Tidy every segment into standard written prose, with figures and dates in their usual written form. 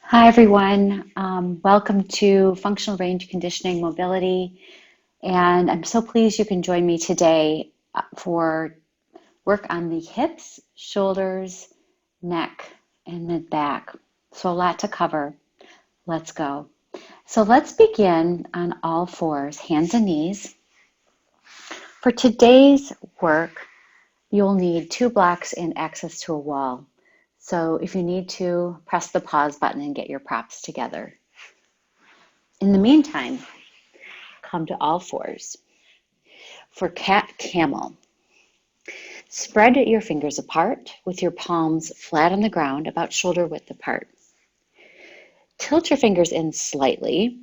Hi, everyone. Welcome to Functional Range Conditioning Mobility. And I'm so pleased you can join me today for work on the hips, shoulders, neck, and mid back. So a lot to cover. Let's go. So let's begin on all fours, hands and knees. For today's work, you'll need 2 blocks and access to a wall. So if you need to, press the pause button and get your props together. In the meantime, come to all fours. For cat camel, spread your fingers apart with your palms flat on the ground about shoulder width apart. Tilt your fingers in slightly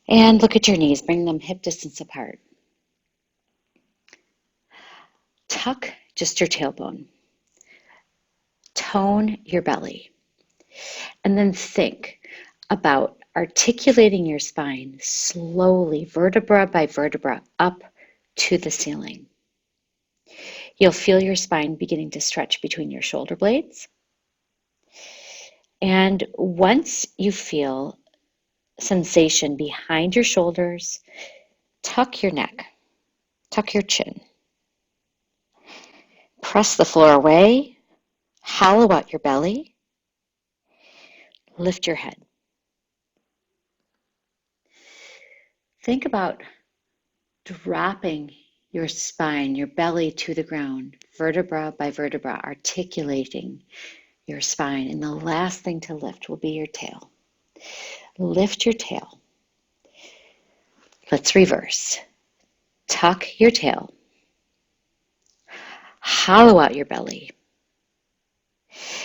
and look at your knees. Bring them hip distance apart. Tuck just your tailbone. Tone your belly. And then think about articulating your spine slowly, vertebra by vertebra, up to the ceiling. You'll feel your spine beginning to stretch between your shoulder blades. And once you feel sensation behind your shoulders, tuck your neck, tuck your chin. Press the floor away, hollow out your belly, lift your head. Think about dropping your spine, your belly to the ground, vertebra by vertebra, articulating your spine. And the last thing to lift will be your tail. Lift your tail. Let's reverse. Tuck your tail. Hollow out your belly.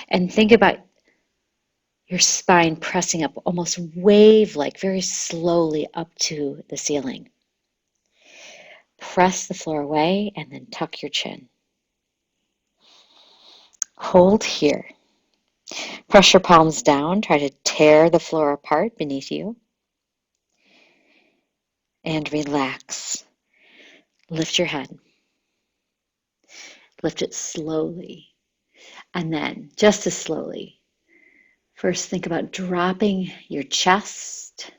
And think about your spine pressing up almost wave-like, very slowly up to the ceiling. Press the floor away and then tuck your chin. Hold here. Press your palms down. Try to tear the floor apart beneath you. And relax. Lift your head. Lift it slowly. And then, just as slowly, first think about dropping your chest,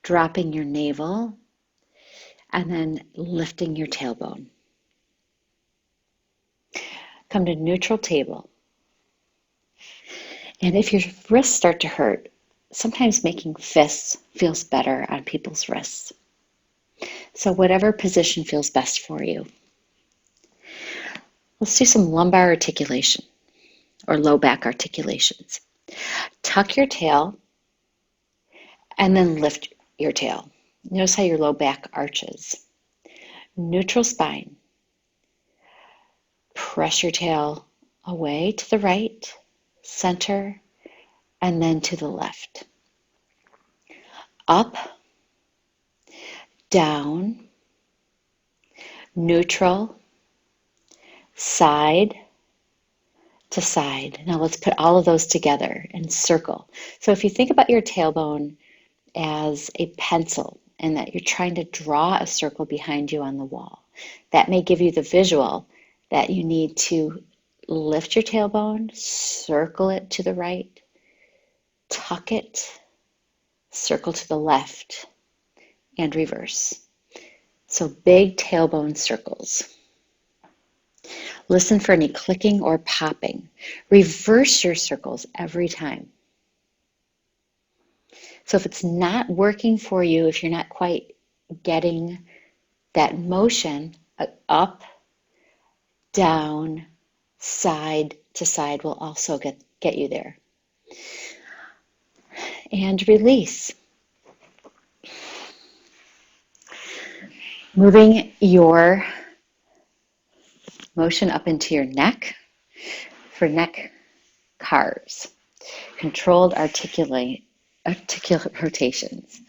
dropping your navel, and then lifting your tailbone. Come to neutral table. And if your wrists start to hurt, sometimes making fists feels better on people's wrists. So whatever position feels best for you. Let's do some lumbar articulation or low back articulations. Tuck your tail and then lift your tail. Notice how your low back arches. Neutral spine. Press your tail away to the right, center, and then to the left. Up, down, neutral, side to side. Now let's put all of those together and circle. So if you think about your tailbone as a pencil and that you're trying to draw a circle behind you on the wall, that may give you the visual that you need to lift your tailbone, circle it to the right, tuck it, circle to the left, and reverse. So big tailbone circles. Listen for any clicking or popping. Reverse your circles every time. So if it's not working for you, if you're not quite getting that motion, up, down, side to side will also get you there. And release. Moving your motion up into your neck for neck cars. Controlled articular rotations.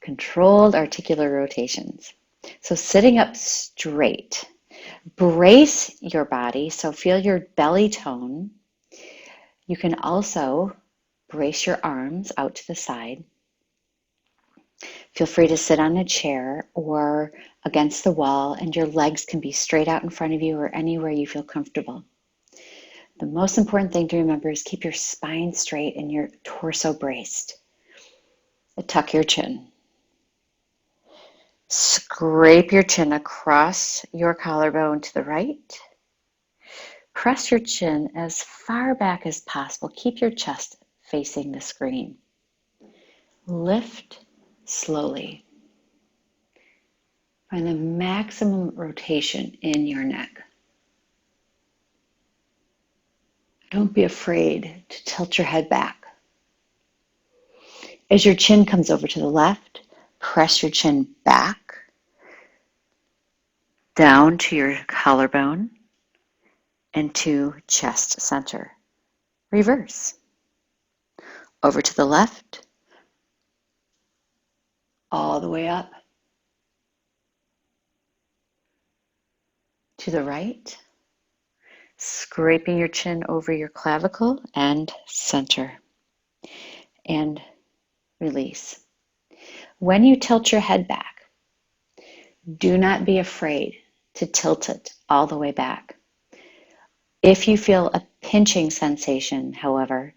Controlled articular rotations. So sitting up straight. Brace your body, so feel your belly tone. You can also brace your arms out to the side. Feel free to sit on a chair or against the wall, and your legs can be straight out in front of you or anywhere you feel comfortable. The most important thing to remember is keep your spine straight and your torso braced. Tuck your chin. Scrape your chin across your collarbone to the right. Press your chin as far back as possible. Keep your chest facing the screen. Lift slowly. Find the maximum rotation in your neck. Don't be afraid to tilt your head back. As your chin comes over to the left, press your chin back, down to your collarbone, and to chest center. Reverse. Over to the left, all the way up. To the right, scraping your chin over your clavicle and center. And release. When you tilt your head back, do not be afraid to tilt it all the way back. If you feel a pinching sensation, however,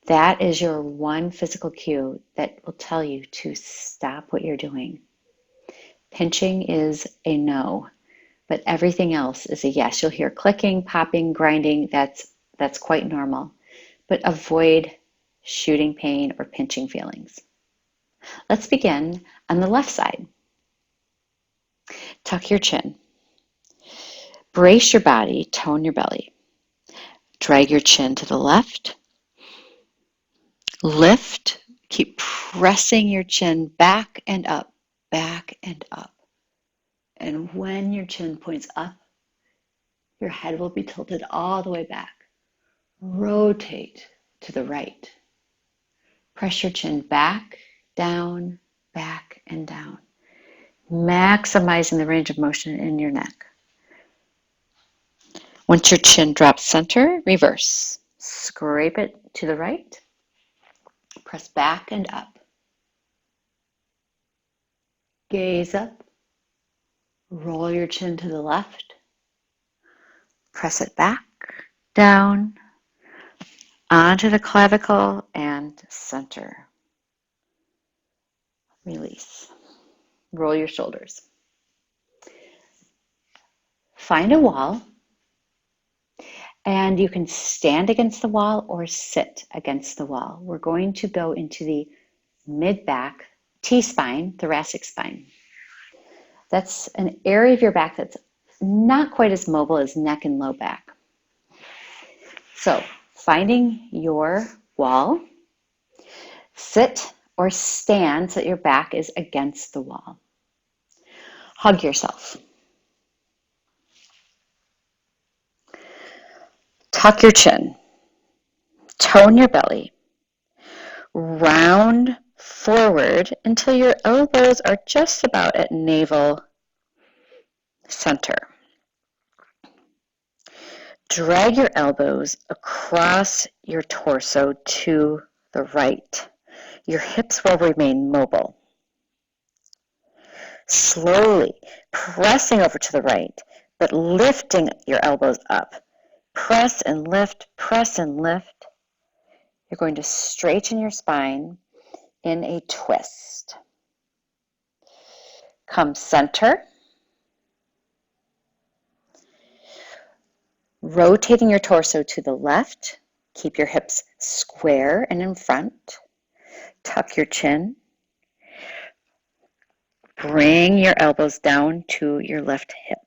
that is your one physical cue that will tell you to stop what you're doing. Pinching is a no, but everything else is a yes. You'll hear clicking, popping, grinding. That's quite normal. But avoid shooting pain or pinching feelings. Let's begin on the left side. Tuck your chin. Brace your body, tone your belly. Drag your chin to the left. Lift. Keep pressing your chin back and up, back and up. And when your chin points up, your head will be tilted all the way back. Rotate to the right. Press your chin back, down, back, and down. Maximizing the range of motion in your neck. Once your chin drops center, reverse. Scrape it to the right. Press back and up. Gaze up. Roll your chin to the left. Press it back, down, onto the clavicle and center. Release. Roll your shoulders. Find a wall, and you can stand against the wall or sit against the wall. We're going to go into the mid-back, T-spine, thoracic spine. That's an area of your back that's not quite as mobile as neck and low back. So, finding your wall, sit or stand so that your back is against the wall. Hug yourself. Tuck your chin. Tone your belly. Round forward until your elbows are just about at navel center. Drag your elbows across your torso to the right. Your hips will remain mobile. Slowly pressing over to the right, but lifting your elbows up. Press and lift, press and lift. You're going to straighten your spine in a twist. Come center. Rotating your torso to the left. Keep your hips square and in front. Tuck your chin. Bring your elbows down to your left hip.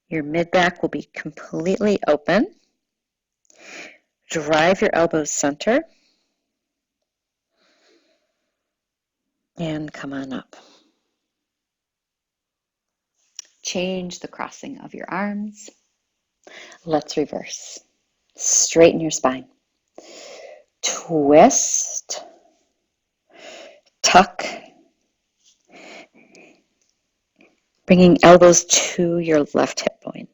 Your mid-back will be completely open. Drive your elbows center. And come on up. Change the crossing of your arms. Let's reverse. Straighten your spine. Twist. Tuck. Bringing elbows to your left hip point.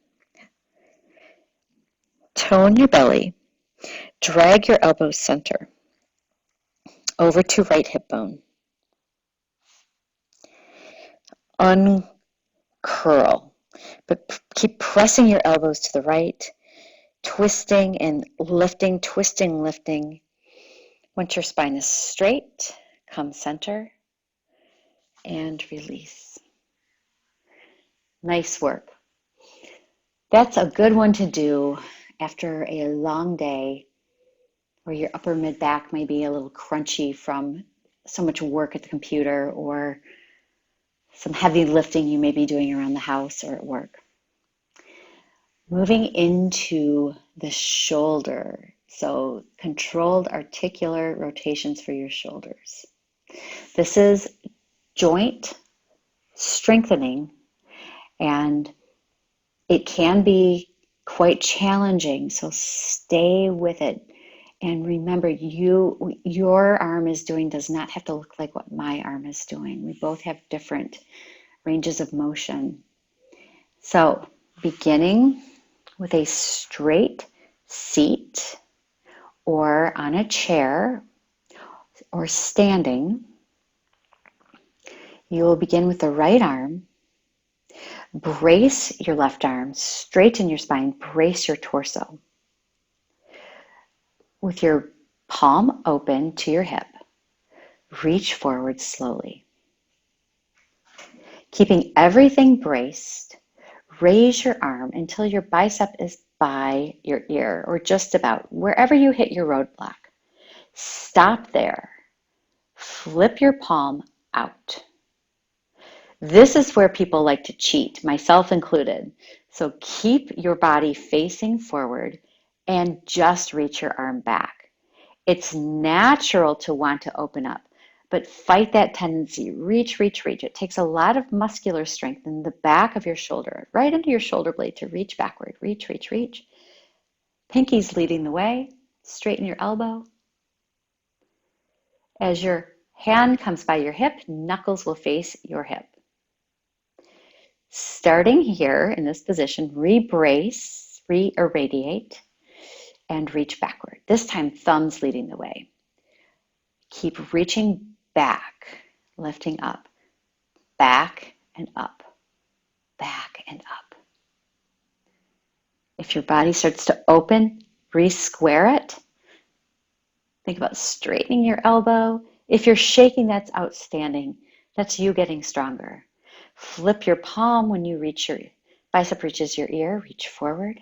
Tone your belly. Drag your elbows center. Over to right hip bone. Uncurl, but Keep pressing your elbows to the right, twisting and lifting, twisting, lifting. Once your spine is straight, come center and release. Nice work. That's a good one to do after a long day where your upper mid back may be a little crunchy from so much work at the computer or some heavy lifting you may be doing around the house or at work. Moving into the shoulder. So controlled articular rotations for your shoulders. This is joint strengthening, and it can be quite challenging, so stay with it. And remember, your arm is doing does not have to look like what my arm is doing. We both have different ranges of motion. So beginning with a straight seat or on a chair or standing, you will begin with the right arm. Brace your left arm, straighten your spine, brace your torso. With your palm open to your hip, reach forward slowly. Keeping everything braced, raise your arm until your bicep is by your ear, or just about wherever you hit your roadblock. Stop there. Flip your palm out. This is where people like to cheat, myself included. So keep your body facing forward and just reach your arm back. It's natural to want to open up, but fight that tendency. Reach, reach, reach. It takes a lot of muscular strength in the back of your shoulder, right into your shoulder blade to reach backward. Reach, reach, reach. Pinky's leading the way. Straighten your elbow. As your hand comes by your hip, knuckles will face your hip. Starting here in this position, re-brace, re-irradiate, and reach backward. This time, thumbs leading the way. Keep reaching back, lifting up, back and up, back and up. If your body starts to open, re-square it. Think about straightening your elbow. If you're shaking, that's outstanding. That's you getting stronger. Flip your palm when you reach your bicep reaches your ear. Reach forward,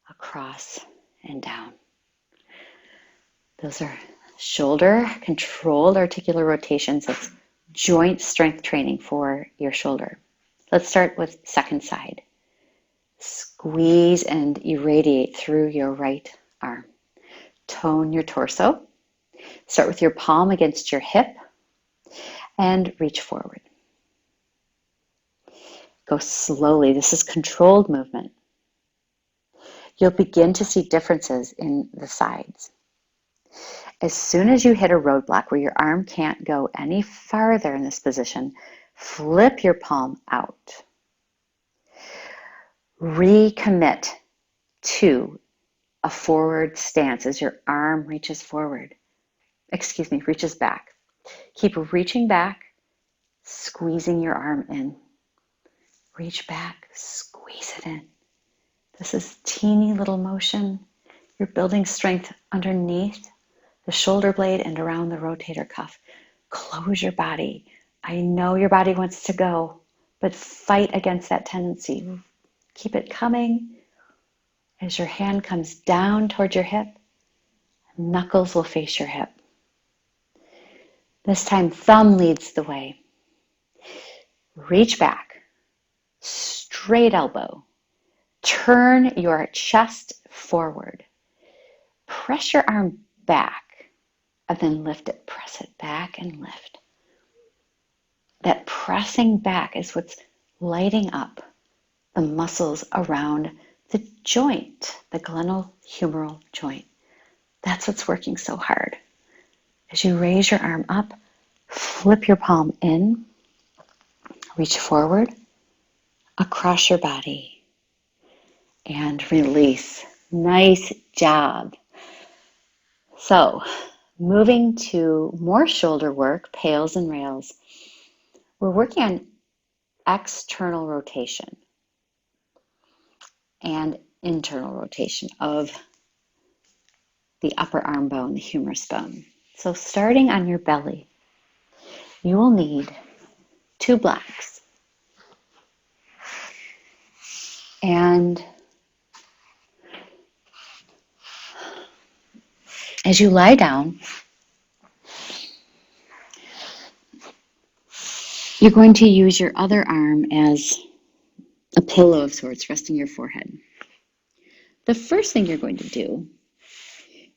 across, and down. Those are shoulder controlled articular rotations. That's joint strength training for your shoulder. Let's start with second side. Squeeze and irradiate through your right arm. Tone your torso. Start with your palm against your hip and reach forward. Go slowly. This is controlled movement. You'll begin to see differences in the sides. As soon as you hit a roadblock where your arm can't go any farther in this position, flip your palm out. Recommit to a forward stance as your arm reaches back. Keep reaching back, squeezing your arm in. Reach back, squeeze it in. This is teeny little motion. You're building strength underneath the shoulder blade and around the rotator cuff. Close your body. I know your body wants to go, but fight against that tendency. Keep it coming. As your hand comes down towards your hip, knuckles will face your hip. This time, thumb leads the way. Reach back, straight elbow. Turn your chest forward. Press your arm back and then lift it. Press it back and lift. That pressing back is what's lighting up the muscles around the joint, the glenohumeral joint. That's what's working so hard. As you raise your arm up, flip your palm in, reach forward, across your body, and release. Nice job. So, moving to more shoulder work, pails and rails. We're working on external rotation. and internal rotation of the upper arm bone, the humerus bone. So starting on your belly, you will need 2 blocks. And as you lie down, you're going to use your other arm as a pillow of sorts, resting your forehead. The first thing you're going to do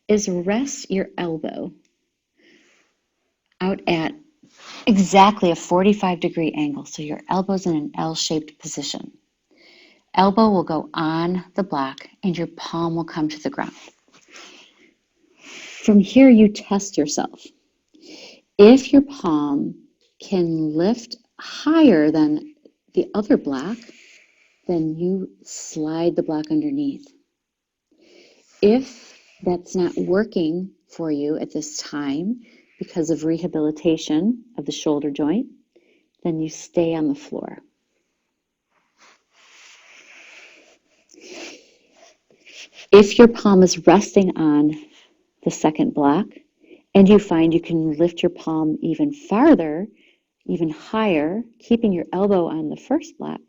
is rest your elbow out at exactly a 45-degree angle. So your elbow's in an L-shaped position. Elbow will go on the block and your palm will come to the ground. From here, you test yourself. If your palm can lift higher than the other block, then you slide the block underneath. If that's not working for you at this time because of rehabilitation of the shoulder joint, then you stay on the floor. If your palm is resting on the second block and you find you can lift your palm even farther, even higher, keeping your elbow on the first block,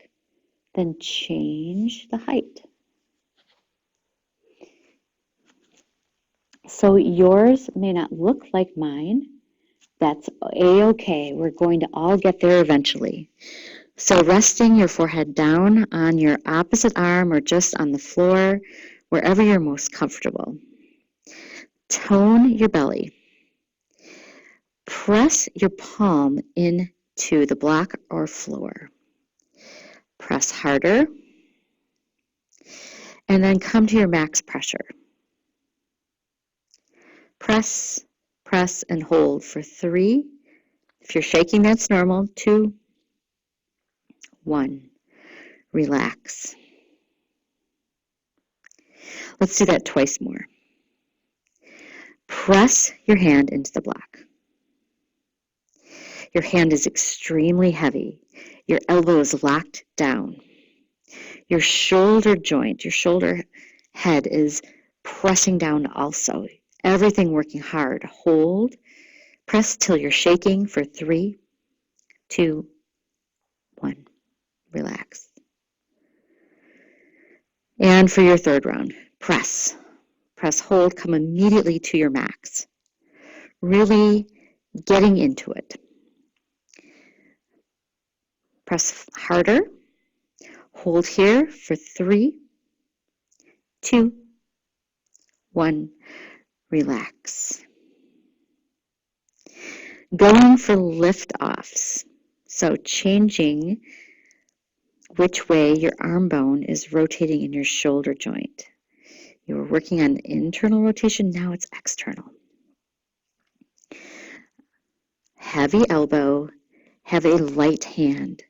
then change the height. So yours may not look like mine. That's a-okay. We're going to all get there eventually. So resting your forehead down on your opposite arm or just on the floor, wherever you're most comfortable. Tone your belly. Press your palm into the block or floor. Press harder. And then come to your max pressure. Press, press, and hold for 3. If you're shaking, that's normal. 2, 1. Relax. Let's do that twice more. Press your hand into the block. Your hand is extremely heavy. Your elbow is locked down. Your shoulder joint, your shoulder head is pressing down also. Everything working hard. Hold. Press till you're shaking for 3, 2, 1. Relax. And for your third round, press. Press, hold, come immediately to your max. Really getting into it. Press harder. Hold here for 3, 2, 1. Relax. Going for lift-offs. So changing which way your arm bone is rotating in your shoulder joint. You were working on internal rotation, now it's external. Heavy elbow, have a light hand.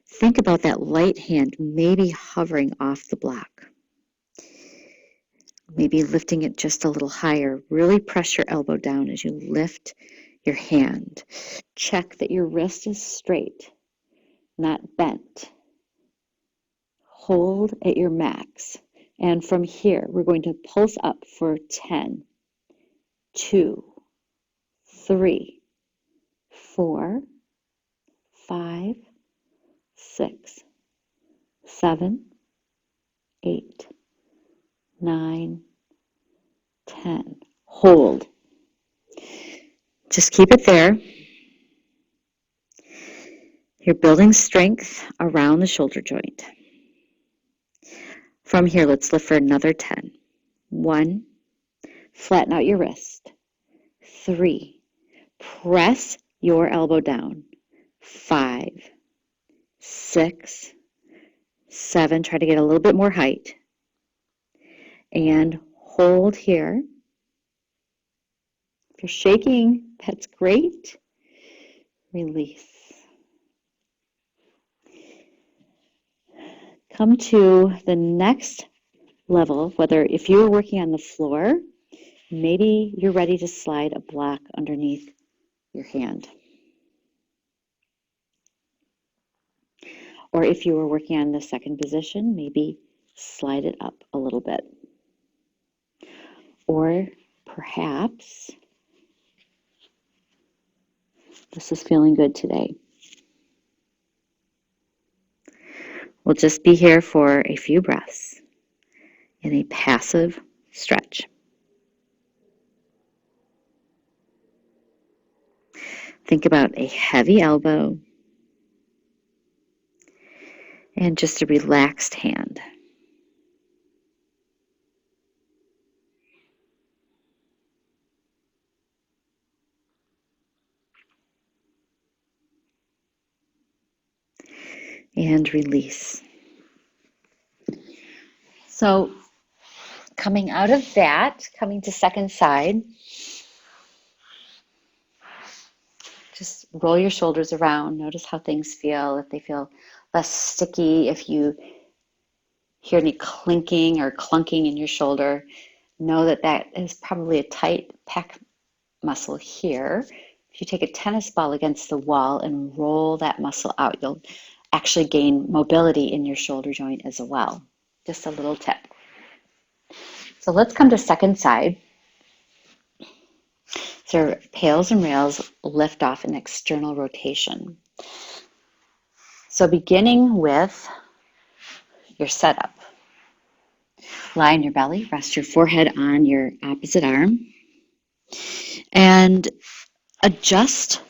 Think about that light hand maybe hovering off the block. Maybe lifting it just a little higher. Really press your elbow down as you lift your hand. Check that your wrist is straight, not bent. Hold at your max. And from here, we're going to pulse up for 10, 2, 3, 4, 5, 6, 7, 8, 9, 10. Hold. Just keep it there. You're building strength around the shoulder joint. From here, let's lift for another 10. 1, flatten out your wrist. 3, press your elbow down. 5, 6, 7, try to get a little bit more height. And hold here. If you're shaking, that's great. Release. Come to the next level, whether if you're working on the floor, maybe you're ready to slide a block underneath your hand. Or if you were working on the second position, maybe slide it up a little bit. Or perhaps this is feeling good today. We'll just be here for a few breaths in a passive stretch. Think about a heavy elbow and just a relaxed hand. And release. So coming out of that, coming to second side, just roll your shoulders around. Notice how things feel, if they feel less sticky, if you hear any clinking or clunking in your shoulder, know that that is probably a tight pec muscle here. If you take a tennis ball against the wall and roll that muscle out, you'll actually gain mobility in your shoulder joint as well. Just a little tip. So let's come to second side. So pails and rails lift off an external rotation. So beginning with your setup. Lie on your belly, rest your forehead on your opposite arm, and adjust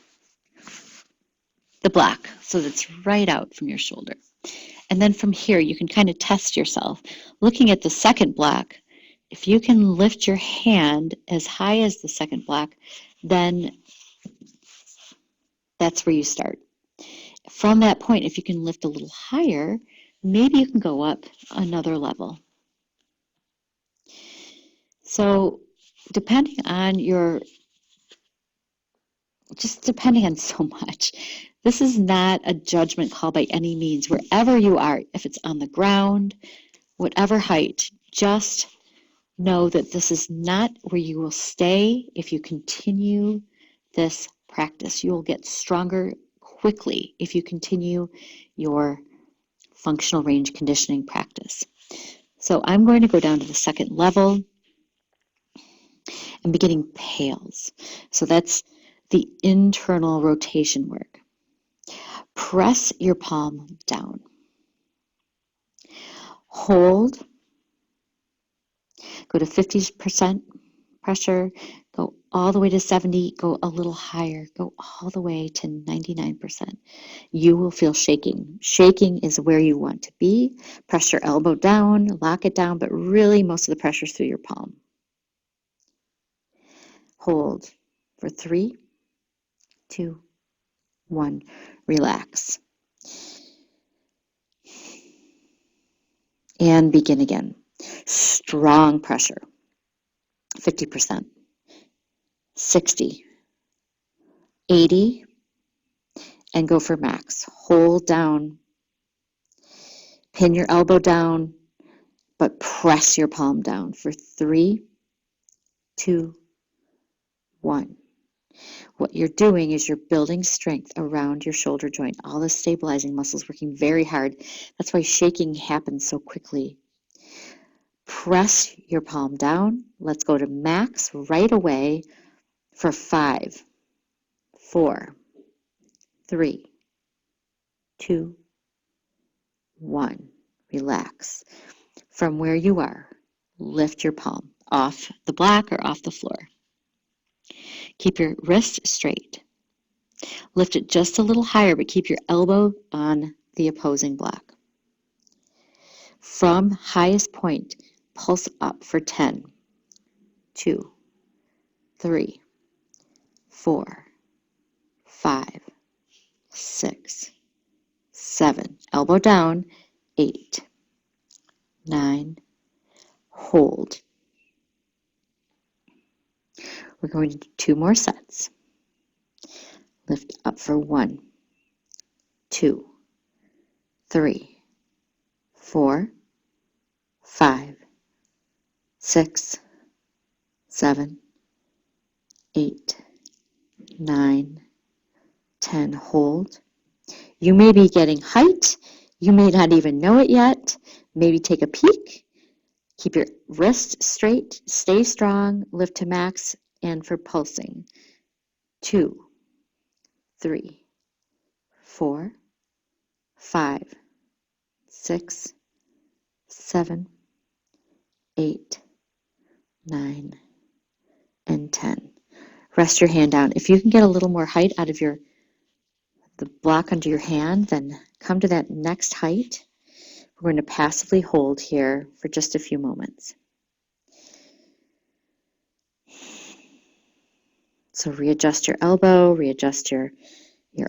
the block so that it's right out from your shoulder. And then from here, you can kind of test yourself. Looking at the second block, if you can lift your hand as high as the second block, then that's where you start. From that point, if you can lift a little higher, maybe you can go up another level. So depending on so much. This is not a judgment call by any means. Wherever you are, if it's on the ground, whatever height, just know that this is not where you will stay if you continue this practice. You will get stronger quickly if you continue your functional range conditioning practice. So I'm going to go down to the second level and beginning pails. So that's the internal rotation work. Press your palm down. Hold. Go to 50% pressure. Go all the way to 70. Go a little higher. Go all the way to 99%. You will feel shaking. Shaking is where you want to be. Press your elbow down. Lock it down. But really, most of the pressure is through your palm. Hold for 3, 2, 1. Relax. And begin again. Strong pressure. 50%, 60, 80, and go for max. Hold down. Pin your elbow down, but press your palm down for 3, 2, 1. What you're doing is you're building strength around your shoulder joint. All the stabilizing muscles working very hard. That's why shaking happens so quickly. Press your palm down. Let's go to max right away for 5, 4, 3, 2, 1. Relax. From where you are, lift your palm off the block or off the floor. Keep your wrist straight. Lift it just a little higher, but keep your elbow on the opposing block. From highest point, pulse up for 10, 2, 3, 4, 5, 6, 7. Elbow down, 8, 9. Hold. We're going to do 2 more sets. Lift up for 1, 2, 3, 4, 5, 6, 7, 8, 9, 10. Hold. You may be getting height. You may not even know it yet, Maybe take a peek. Keep your wrist straight, stay strong, lift to max, and for pulsing. 2, 3, 4, 5, 6, 7, 8, 9, and 10. Rest your hand down. If you can get a little more height out of the block under your hand, then come to that next height. We're going to passively hold here for just a few moments. So readjust your elbow, readjust your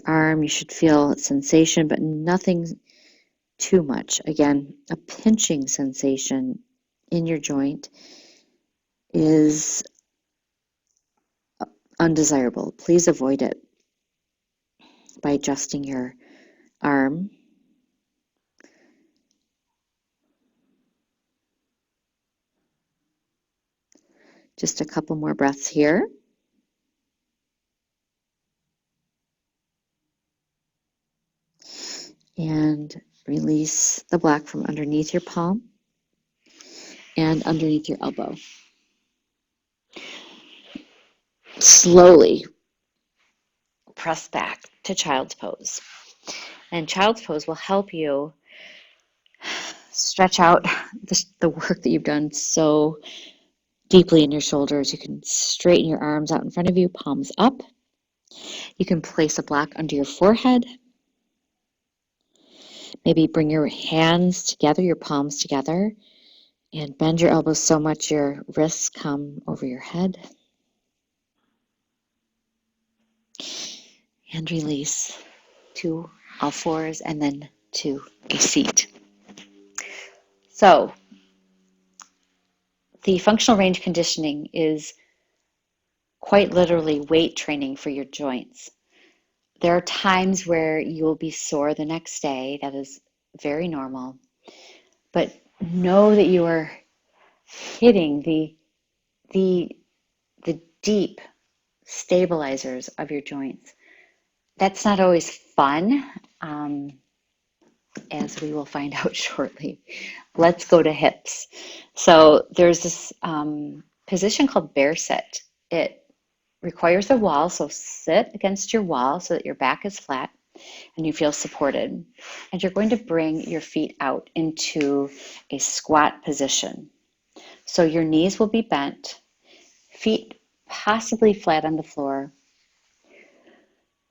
arm. You should feel sensation, but nothing too much. Again, a pinching sensation in your joint is undesirable. Please avoid it by adjusting your arm. Just a couple more breaths here. And release the block from underneath your palm and underneath your elbow. Slowly press back to child's pose. And child's pose will help you stretch out the work that you've done so deeply in your shoulders. You can straighten your arms out in front of you, palms up. You can place a block under your forehead. Maybe bring your hands together, your palms together, and bend your elbows so much your wrists come over your head. And release to all fours and then to a seat. So, the functional range conditioning is quite literally weight training for your joints. There are times where you will be sore the next day. That is very normal. But know that you are hitting the deep stabilizers of your joints. That's not always fun, as we will find out shortly. Let's go to hips. So there's this position called bear sit. It requires a wall, so sit against your wall so that your back is flat and you feel supported. And you're going to bring your feet out into a squat position. So your knees will be bent, feet possibly flat on the floor,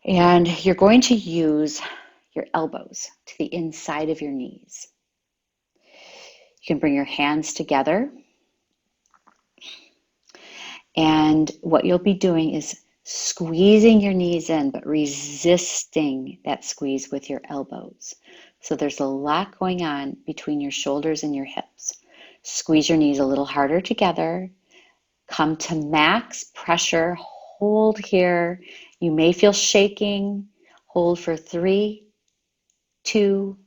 and you're going to use your elbows to the inside of your knees. You can bring your hands together, and what you'll be doing is squeezing your knees in, but resisting that squeeze with your elbows. So there's a lot going on between your shoulders and your hips. Squeeze your knees a little harder together. Come to max pressure. Hold here. You may feel shaking. Hold for 3, 2,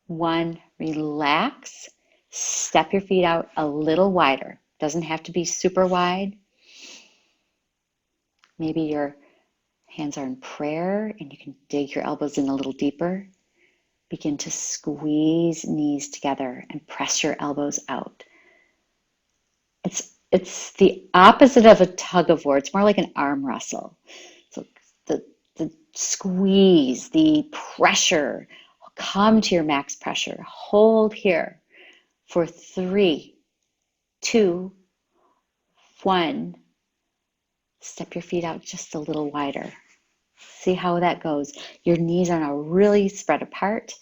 1. Relax. Step your feet out a little wider. Doesn't have to be super wide. Maybe your hands are in prayer and you can dig your elbows in a little deeper. Begin to squeeze knees together and press your elbows out. It's the opposite of a tug of war. It's more like an arm wrestle. So the squeeze, the pressure, come to your max pressure. Hold here for 3, 2, 1. Step your feet out just a little wider. See how that goes. Your knees are now really spread apart.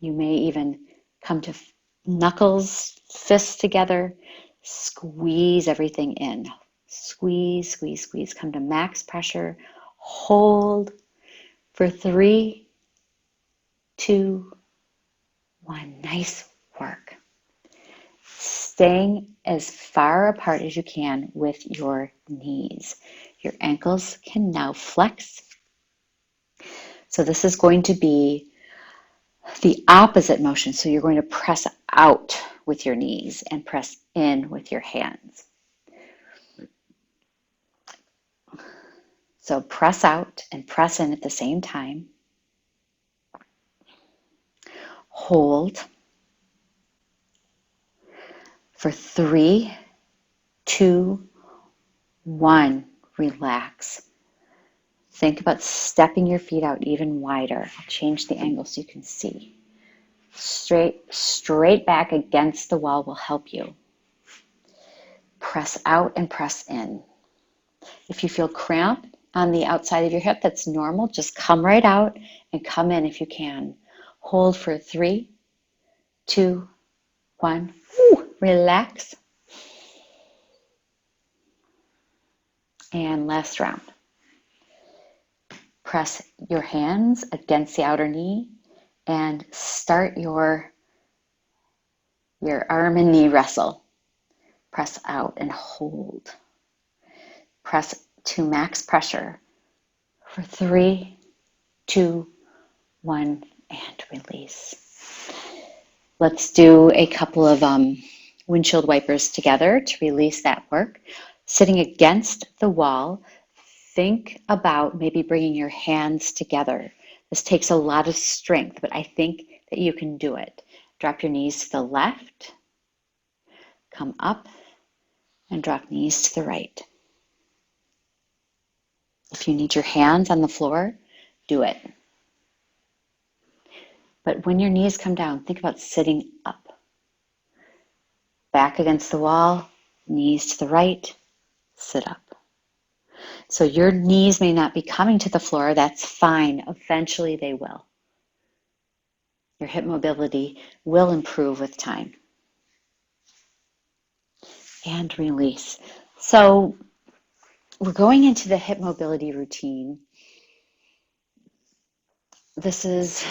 You may even come to knuckles, fists together. Squeeze everything in. Squeeze, squeeze, squeeze. Come to max pressure. Hold for 3, 2, 1. Nice work. Staying as far apart as you can with your knees. Your ankles can now flex. So this is going to be the opposite motion. So you're going to press out with your knees and press in with your hands. So press out and press in at the same time. Hold. for 3, 2, 1. Relax. Think about stepping your feet out even wider. I'll change the angle so you can see. Straight back against the wall will help you. Press out and press in. If you feel cramp on the outside of your hip, that's normal. Just come right out and come in if you can. Hold for 3, 2, 1. Woo, relax. And last round. Press your hands against the outer knee and start your arm and knee wrestle. Press out and hold. Press to max pressure for 3, 2, 1, and release. Let's do a couple of windshield wipers together to release that work. Sitting against the wall, think about maybe bringing your hands together. This takes a lot of strength, but I think that you can do it. Drop your knees to the left, come up, and drop knees to the right. If you need your hands on the floor, do it. But when your knees come down, think about sitting up. Back against the wall, knees to the right, sit up. So your knees may not be coming to the floor, that's fine. Eventually they will. Your hip mobility will improve with time. And release. So we're going into the hip mobility routine. This is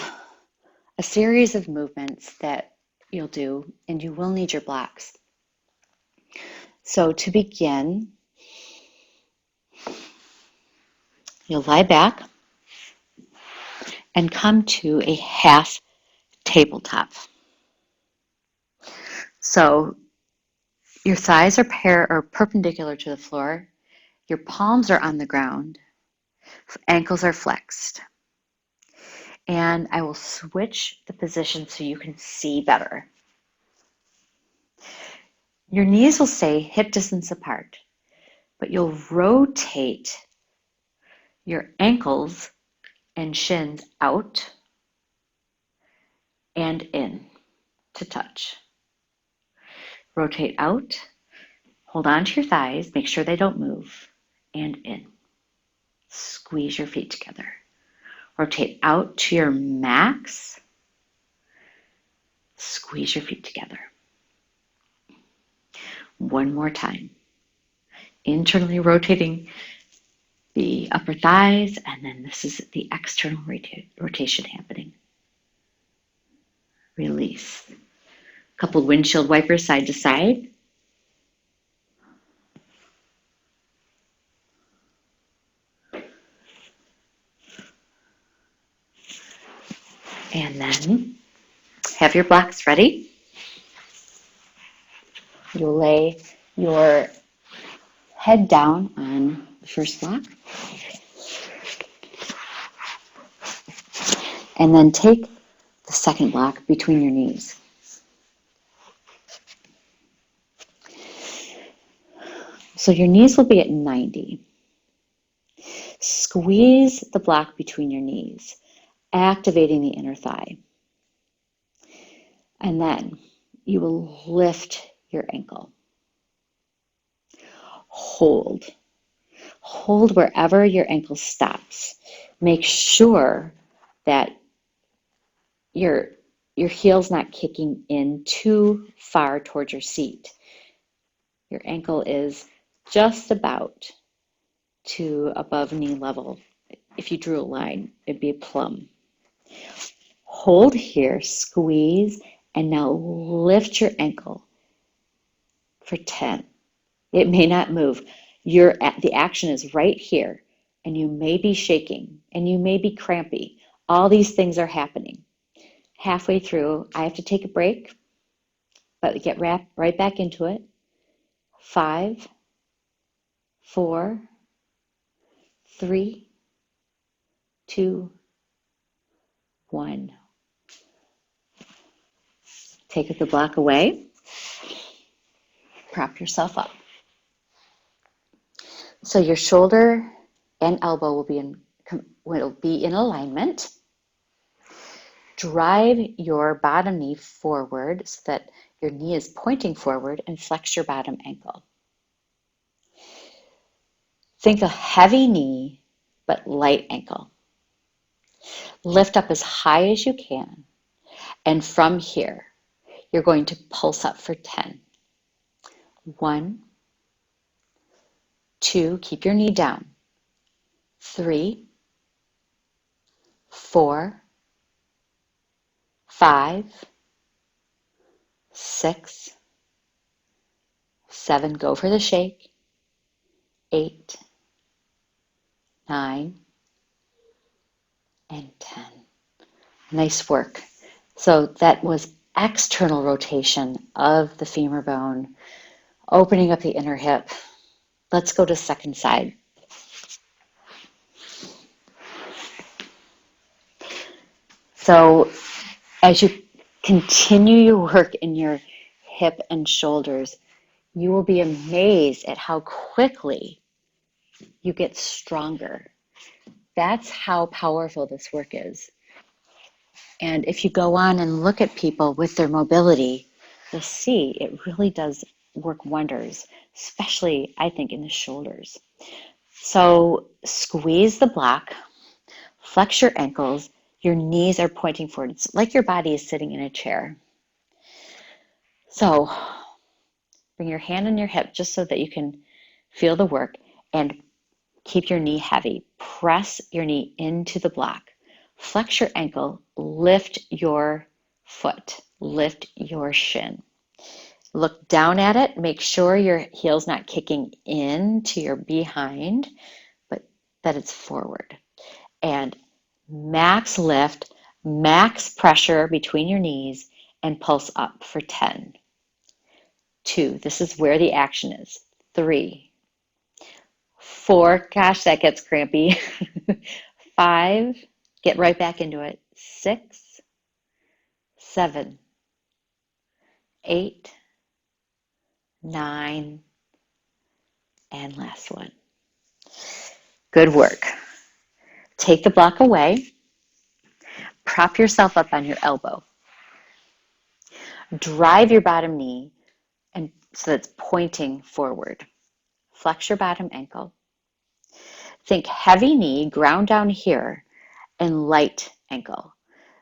a series of movements that you'll do, and you will need your blocks. So to begin, you'll lie back and come to a half tabletop. So your thighs are perpendicular to the floor. Your palms are on the ground. Ankles are flexed. And I will switch the position so you can see better. Your knees will stay hip distance apart, but you'll rotate your ankles and shins out and in to touch. Rotate out, hold on to your thighs, make sure they don't move, and in. Squeeze your feet together. Rotate out to your max. Squeeze your feet together. One more time. Internally rotating the upper thighs, and then this is the external rotation happening. Release. A couple windshield wipers side to side. And then have your blocks ready. You'll lay your head down on the first block. And then take the second block between your knees. So your knees will be at 90. Squeeze the block between your knees, activating the inner thigh. And then you will lift your ankle. Hold. Hold wherever your ankle stops. Make sure that your heel's not kicking in too far towards your seat. Your ankle is just about to above knee level. If you drew a line, it'd be a plumb. Hold here, squeeze, and now lift your ankle for 10. It may not move. The action is right here, and you may be shaking, and you may be crampy. All these things are happening. Halfway through, I have to take a break, but get right back into it. 5, 4, 3, 2, 1. Take the block away. prop yourself up. So your shoulder and elbow will be in alignment. Drive your bottom knee forward so that your knee is pointing forward, and flex your bottom ankle. Think a heavy knee, but light ankle. Lift up as high as you can. And from here, you're going to pulse up for 10. 1, 2, keep your knee down. 3, 4, 5, 6, 7, go for the shake. 8, 9, and 10. Nice work. So that was external rotation of the femur bone, opening up the inner hip. Let's go to second side. So as you continue your work in your hip and shoulders, you will be amazed at how quickly you get stronger. That's how powerful this work is. And if you go on and look at people with their mobility, you'll see it really does work wonders, especially, I think, in the shoulders. So squeeze the block, flex your ankles, your knees are pointing forward. It's like your body is sitting in a chair. So bring your hand on your hip just so that you can feel the work, and keep your knee heavy. Press your knee into the block. Flex your ankle, lift your foot, lift your shin. Look down at it, make sure your heel's not kicking into your behind, but that it's forward. And max lift, max pressure between your knees, and pulse up for 10. 2, this is where the action is. 3, 4, gosh, that gets crampy. 5, get right back into it. 6, 7, 8, 9, and last one. Good work. Take the block away. Prop yourself up on your elbow. Drive your bottom knee and so that it's pointing forward. Flex your bottom ankle. Think heavy knee, ground down here, and light ankle.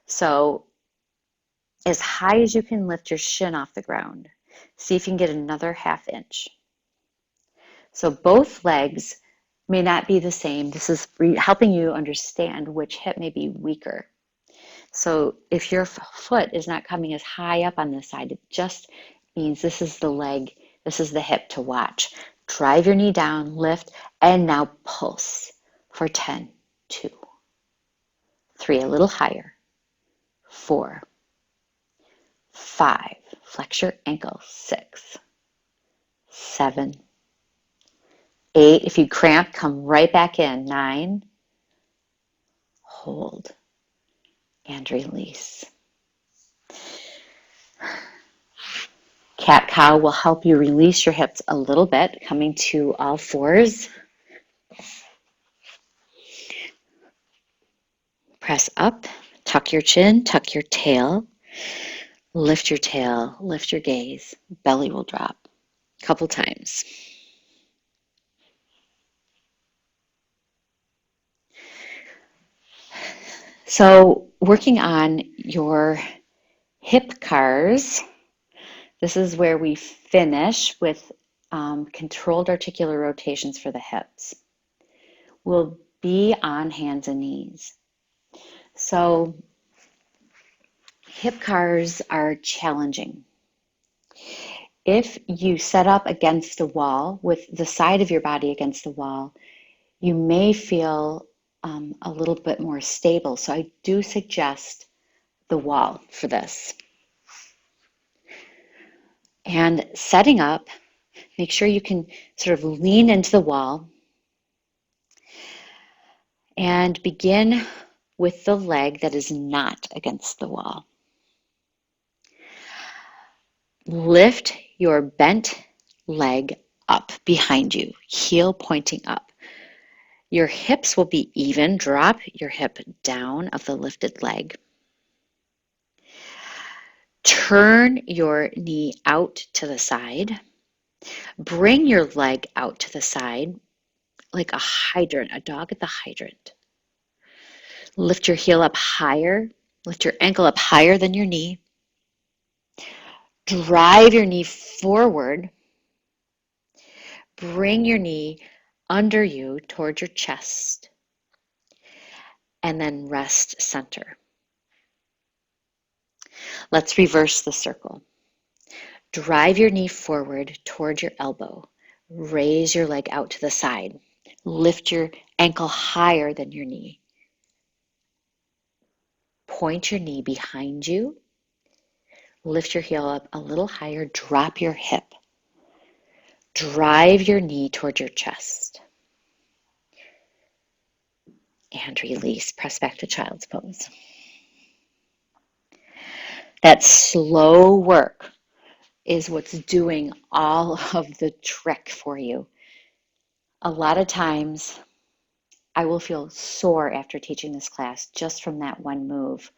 So as high as you can lift your shin off the ground. See if you can get another ½ inch. So both legs may not be the same. This is helping you understand which hip may be weaker. So if your foot is not coming as high up on this side, it just means this is the leg, this is the hip to watch. Drive your knee down, lift, and now pulse for 10, 2, 3, a little higher, 4, 5, flex your ankle, 6, 7, 8, if you cramp, come right back in, 9, hold, and release. Cat-cow will help you release your hips a little bit, coming to all fours. Press up, tuck your chin, tuck your tail, lift your tail, lift your gaze, belly will drop a couple times. So working on your hip cars, this is where we finish with controlled articular rotations for the hips. We'll be on hands and knees. So hip cars are challenging. If you set up against a wall with the side of your body against the wall, you may feel a little bit more stable. So I do suggest the wall for this. And setting up, make sure you can sort of lean into the wall and begin with the leg that is not against the wall. Lift your bent leg up behind you, heel pointing up. Your hips will be even. Drop your hip down of the lifted leg. Turn your knee out to the side. Bring your leg out to the side like a hydrant, a dog at the hydrant. Lift your heel up higher. Lift your ankle up higher than your knee. Drive your knee forward. Bring your knee under you toward your chest. And then rest center. Let's reverse the circle. Drive your knee forward toward your elbow. Raise your leg out to the side. Lift your ankle higher than your knee. Point your knee behind you. Lift your heel up a little higher. Drop your hip. Drive your knee toward your chest. And release. Press back to child's pose. That slow work is what's doing all of the trick for you. A lot of times I will feel sore after teaching this class just from that one move.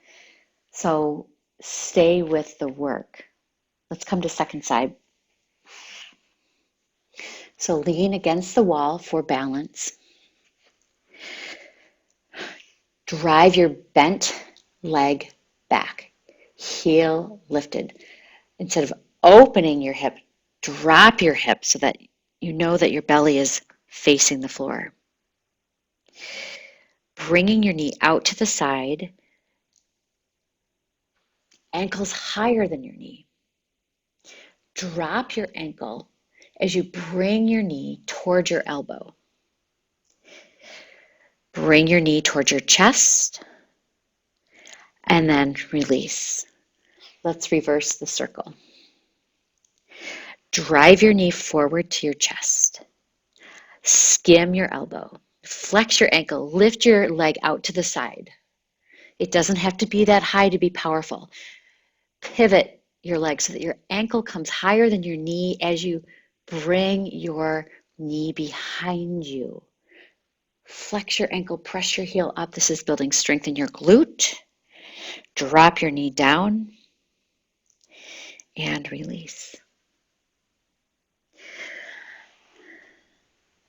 So stay with the work. Let's come to second side. So lean against the wall for balance. Drive your bent leg back, heel lifted. Instead of opening your hip, drop your hip so that you know that your belly is facing the floor. Bringing your knee out to the side, ankles higher than your knee. Drop your ankle as you bring your knee toward your elbow. Bring your knee towards your chest and then release. Let's reverse the circle. Drive your knee forward to your chest. Skim your elbow. Flex your ankle. Lift your leg out to the side. It doesn't have to be that high to be powerful. Pivot your leg so that your ankle comes higher than your knee as you bring your knee behind you. Flex your ankle, press your heel up. This is building strength in your glute. Drop your knee down and release.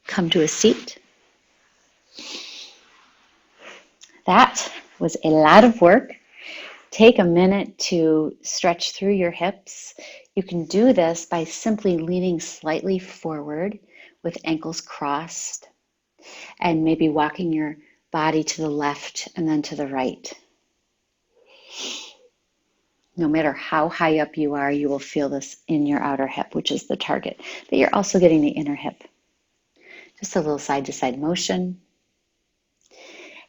Come to a seat. That was a lot of work. Take a minute to stretch through your hips. You can do this by simply leaning slightly forward with ankles crossed and maybe walking your body to the left and then to the right. No matter how high up you are, you will feel this in your outer hip, which is the target, but you're also getting the inner hip. Just a little side-to-side motion.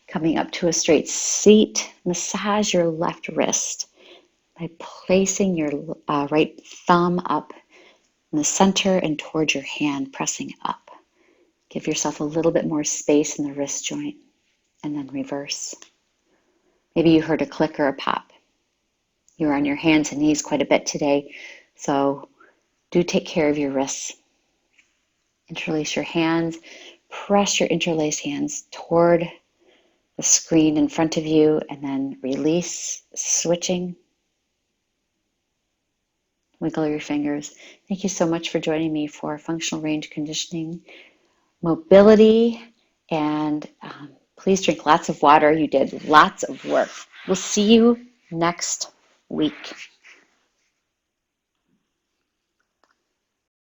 Coming up to a straight seat, massage your left wrist by placing your right thumb up in the center and towards your hand, pressing up. Give yourself a little bit more space in the wrist joint and then reverse. Maybe you heard a click or a pop. You're on your hands and knees quite a bit today, so do take care of your wrists. Interlace your hands, press your interlaced hands toward the screen in front of you, and then release, switching. Wiggle your fingers. Thank you so much for joining me for functional range conditioning, mobility, and please drink lots of water. You did lots of work. We'll see you next week.